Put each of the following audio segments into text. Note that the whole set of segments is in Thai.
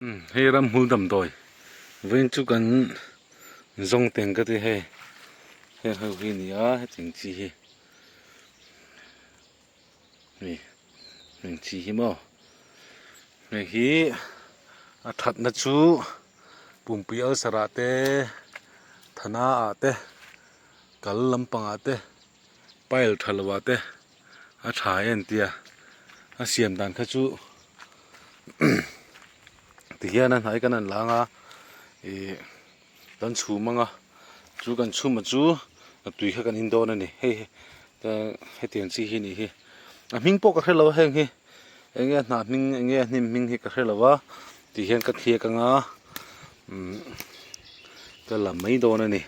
Hei ram hul dam doi wen chu kan zong teng ka ti he ho hi ni a he ting chi hi ni ting chi hi mo me hi a that na chu pumpi al sara te thana a te kal lampang a te pail thalwa te a tha en tia a siam dan kha chu ti hian an hai kan an langa kan chhu manga chu kan chhu ma chu tui kha kan in don ani hei ta he tiang chi hi ni hi a ming po ka hrelo heng hi enge na ming enge hnim ming hi ka hrelo ti hian ka thia ka nga ka la mai don ani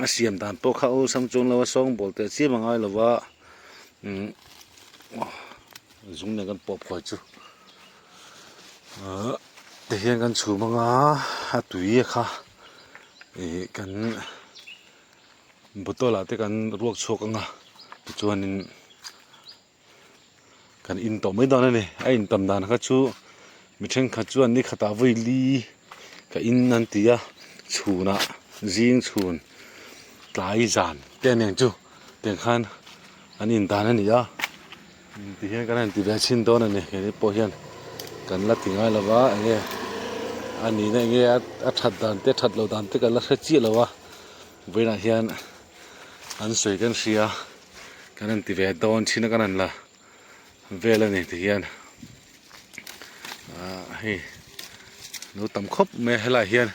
a siam dan po kha o sam chung lo song bol te chi mangai lo wa zung ne kan pop khoi chu te hian kan chhu manga a tui kha kan botol ate kan ruak chhok anga chuanin kan in to mai don ani a in tam dan kha chu mi theng kha chuan ni khata voi li ka in nan tia chhuna jing chhun tlai zan ten eng chu ten khan an in dan ani a ti hian kan an ti ve chin don ani ke po hian kan la tingai lawa enge ani na enge a that dan te that lo dan te kan la kha chi lawa veina hian an soi kan ria kan an ti ve don china kan an la vela ni ti hian hei lo tam khop me hela hian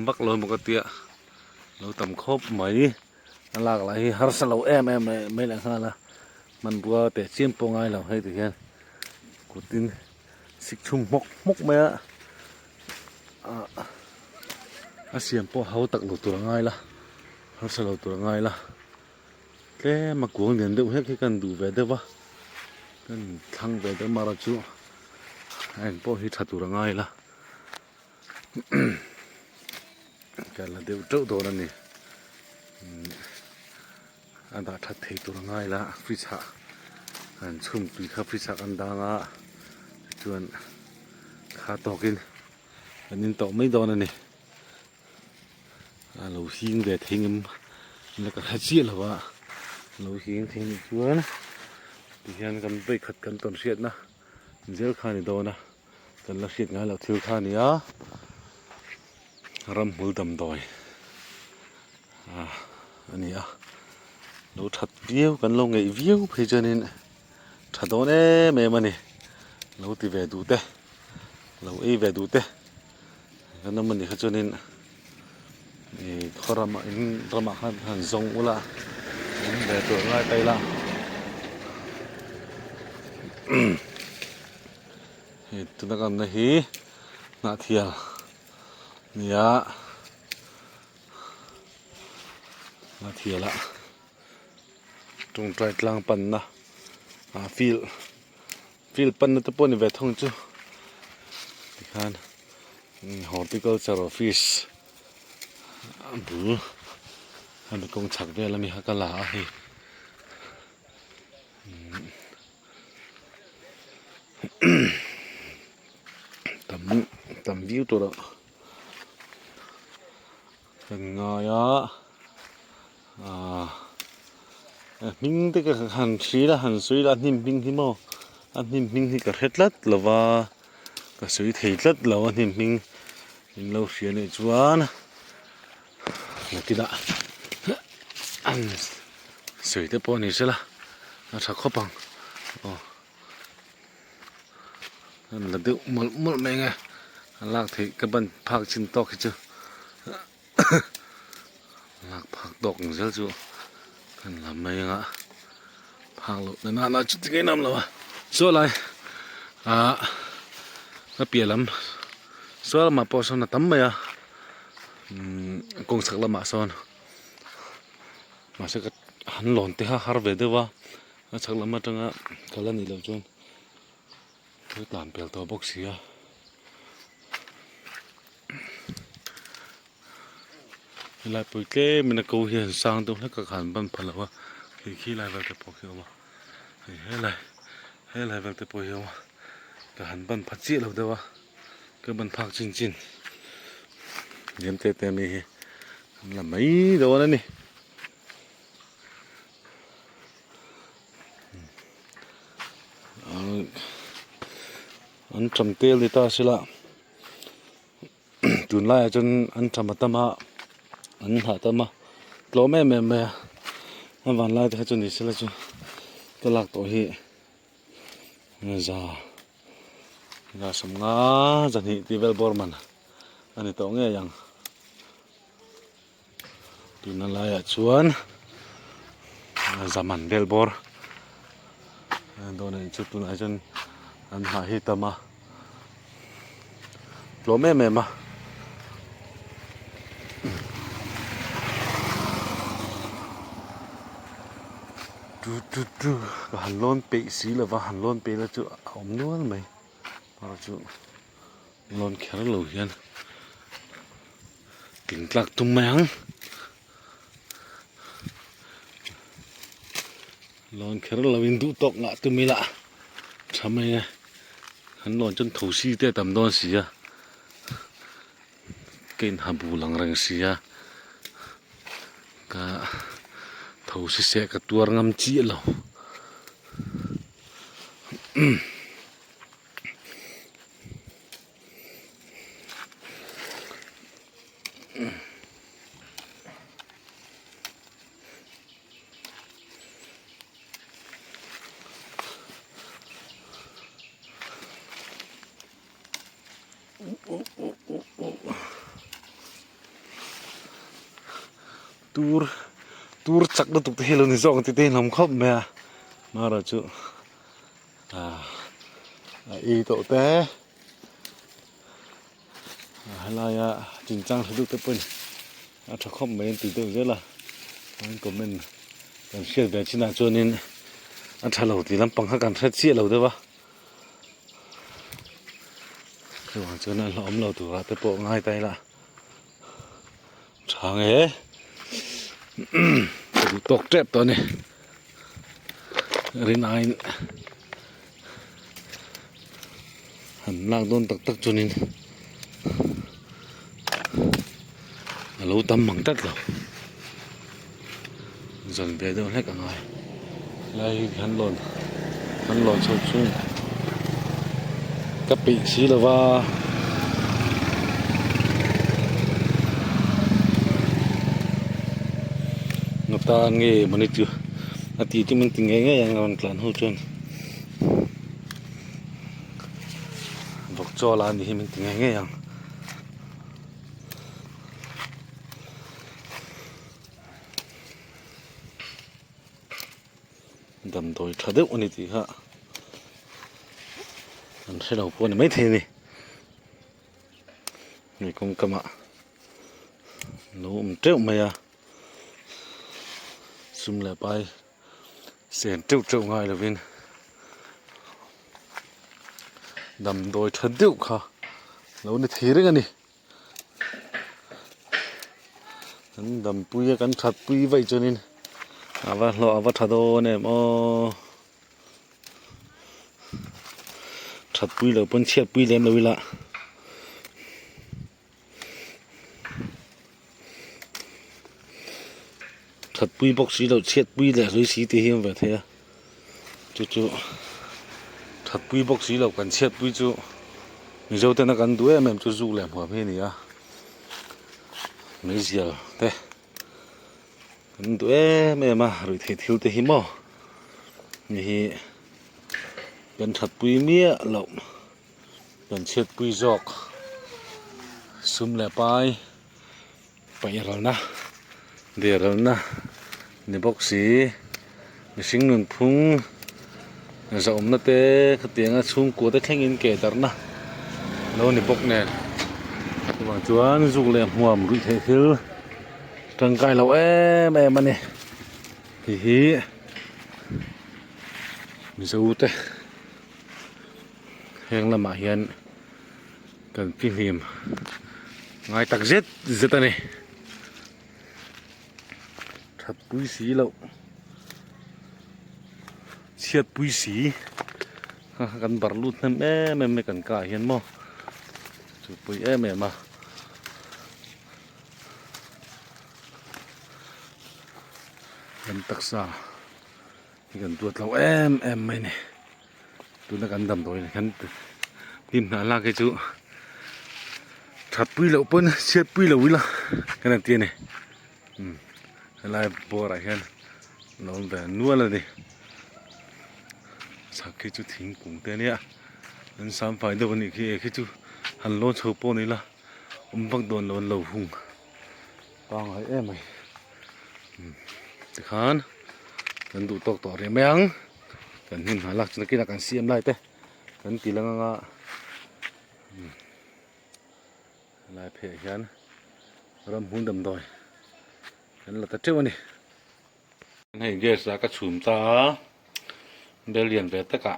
bak lo mo ka tia lo tam khop mai lak la hi har sa lo em me la khala man bua te chim po ngai lo hei ti hian kutin sik thum mok me a siam po hau tak lo tur ngai la har sa lo tur ngai la tle ma kuang den de he kan du ve de wa kan thang ve de mara chu anh po hi thatu rangai la kala deu tau do na ni anda that thei tu rangai la ficha an chum tui kha ficha kan danga chuan kha tokin anin to mai do na ni a lo hing ve thingim la ka chi lawa lo hing thing chuan ti hian kan bei khat kan ton riat na zel khani do na kan la hriat ngai lo thil kha ni a ram hul dam doi ani a lo that vieu kan lo ngei vieu phejanin thadone me mani lo ti ve du te lo e ve du te kan mani khachunin khorama in rama han zong ula in ve tu ngai tai la tu na kan na hi na thia nia na thia la tung trai tlang pan na feel pan na te pon ni ve thong chu khan horticulture office bu han kong chak ve la mi ha ka la hi tam view to da nga ya ming te ka han thri la han sui la nim ming hi mo an nim ming hi ka hretlat lawa ka sui theitlat lawa nim ming in lo hria ne chuan nakida an sui te pawh ni sela a tha khopang an la deuh mol me nge an lak thei ka ban phak chin tok hi chu lak phak tok zel chu kan la mai nga phak lo na chu ti nam lawa so lai na pielam so ma po so na tam mai a kong sak lama son ma se ka han lon te ha har ve de wa a chak lama tanga kalani lo chon tu tan pel to box hi a lai pui ke mina ko hi sang tu na ka khan ban phalawa khi lai va te po hi wa he lai va te po hi wa ก็หันบันพัดจีเราเด้อวะก็บันพักจริงๆเยี่ยมเต็มเลยละไม่โดนนั่นนี่อันจำเตลิตาสิละจุนไล่จนอันจำมาตมาอันหาตมาโกลแม่อันวันไล่แต่จนนี่สิละจนก็หลักตัวฮีจ้าสมงาจันนี่ที่เวลบอร์มันอันนี้ตัวเงี้ยยังจุนไล่ชวนzamanเวลบอร์โดนจุดตุนไอจนอันหาฮีตมาโกลแม่มาดูหันล้นเปะสีเลยว่าหันล้นเปะแล้วจุเอาเนื้อไหมพอจุล้นแค่ละหลุยยันกินกลักตุ้มแมงล้นแค่ละเราวินดูตกงะตุ้มมีละทำไมไงหันล้นจนถูสีเตะต่ำโดนสีอะกินหาบูหลังแรงสีอะก็ถูสีเสกตัวงามจีเราตูร์จักรตุกเทลนี่ส่งติเตนลมครบไหมมาแล้วจุอีโตเต้อะไรจริงจังทุกตัวเป็นถ้าครบไม่ติดตัวเยอะละมันก็มันการเชื่อแบบชินาจนินถ้าเราตีลำปังให้การเชื่อเราด้วยวะคือว่าจนนั้นเราตัวแต่โปง่ายใจละช่างดูตกเจ็บตัวนี้รินายหันล่างโดนตักจนินเราตำมังตัดเราจนเบียดให้กันไงไล่หันหล่นชุ่มกะปิสีละว่าตาเงี้ยมันนี่จูอาทิตย์ที่มันติงเงี้ยยังมันกลั่นหูจนบอกจอลานนี่มันติงเงี้ยยังดำโดยทัดเด็กวันนี้ที่ฮะอันเสร็จแล้วพวกนี้ไม่เท่นี่นี่คงกระมะนู้มเจ้าไหมซุ่มแหลไปเสียนเจ้าง่ายเลยวินดำโดยทัดเด็กค่ะแล้วนี่เท่ได้กันนี่ฉันดำปุยกันทัดปุยไว้จนนี่เอาว่าทัดโดเนี่ยมอทัดปุยแล้วเพิ่นเชียดปุยเล่มเลยวิละทัดปุยบอกสีเราเชียดปุยแหละหรือสีตีเหี้ยแบบเท่จู่ทัดปุยบอกสีเรากันเชียดปุยจู่มีเจ้าแต่นักกันด้วยแม่มจู่แหลมหัวเพ่นี่ไม่เสียเต้กันด้วยแม่มาหรือเที่ยวเตะหิมะนี่เป็นทัดปุยเมียเราเป็นเชียดปุยจอกซุ่มแหลไปเรานะเดี๋ยวเรานะนี่บอกสีนี่สิ่งหนึ่งพุ่งจะอมนั่นเต้ขัดเตียงชุ่มกัวแต่แข็งอินเกตร์นะแล้วนี่บอกเนี่ยว่าจวนจุกเลยหัวมันรุ่ยเที่ยวร่างกายเราแม่มันเนี่ยฮีมีสูตรแหงละมาเฮียนกันพิมพ์ง่ายตักเจ็ดอันนี้ทัดปุยสีเราเชียดปุยสี กันบาร์ลูดนั่นไม่กันกาเห็นมั้งจุดปุยมากันตักษาที่กันตัวเราไม่เนี่ยตัวนักกันดำตัวนี่กันพิมพ์หาลากให้จุถัดปุยเราเปิ้ลเช็ดปุยเราวิละกันนั่นเตี้ยเนี่ยอะไรบัวอะไรกันนอนแบบนัวเลยดิสักแค่จุดทิ้งกุ้งเตี้ยเนี่ยอันสามฝ่ายเดียวนี่แค่จุดหันโลโชว์โป้นี่ละบักโดนโลนเหลาหุ่งกองไอ้ไม่แต่ขันกันดูตกต่อเรียมยังกันหินหาหลักจะกินกันเสียมได้เต้กันตีละงะลายเพะยันรำหุ่นดำดอยกันละตัดเจ้าวันนี้ให้เกสก็ชุมตาเบลเลียนเบตตะกะ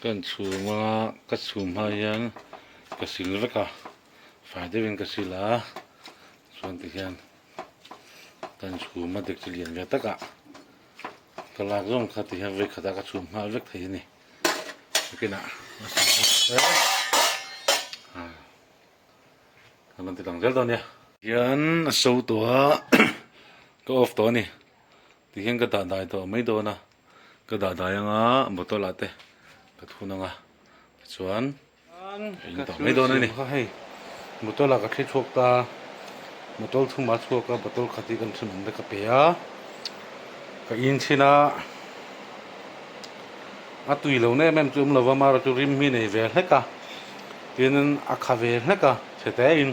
กันชุมก็ชุมหายันก็สิลเวกะฝ่ายเดวินก็สิลาส่วนที่ยันกันชุมมาเด็กจะเลียนเบตตะกะตลาดร่มขัดที่ยันเวกขัดก็ชุมมาเวกที่นี่โอเคนะกันติดตั้งเจลตัวเนี้ยยันสู้ตัวก็ออฟตัวนี่ที่เห็นก็ด่าได้ตัวไม่โดนนะก็ด่าได้ยังอ่ะบุตรลาเต้ก็ทุนยังอ่ะส่วนยิงต่อไม่โดนเลยนี่ก็ให้บุตรลาก็แค่ชกตาบุตรทุ่มมาชกก็บุตรขัดที่กันสนุนได้ก็เปียก็อินชินะอ่ะตุยเหล่านี้แม่จุ่มเราว่ามาเราจะริมมีในเวลเล็กอ่ะที่นั่นอาคาเวลเล็กอ่ะเสร็จแต่อิน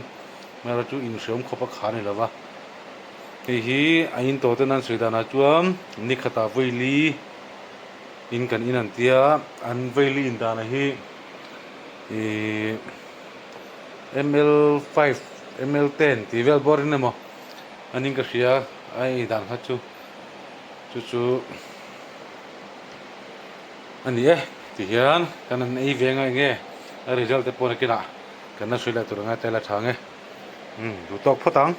มาเราจะอินเสริมขบขานี่แล้ววะที่อินตัวนั้นสุดานะจวมนิคตาเวลีอินกันอินันเตียอันเวลีอินดานะฮีML5 ML10 ที่เวลบอร์นี่มั้งอันนี้ก็เสียไอ้ด่านฮัจจูอันนี้ที่เห็นกันนั่นไอ้เวียงไงเงี้ยรีซัลต์เปนกี่ละกันนั่นสุดแล้วตัวงั้นแต่ละทางเงี้ยดูตอกพอตัง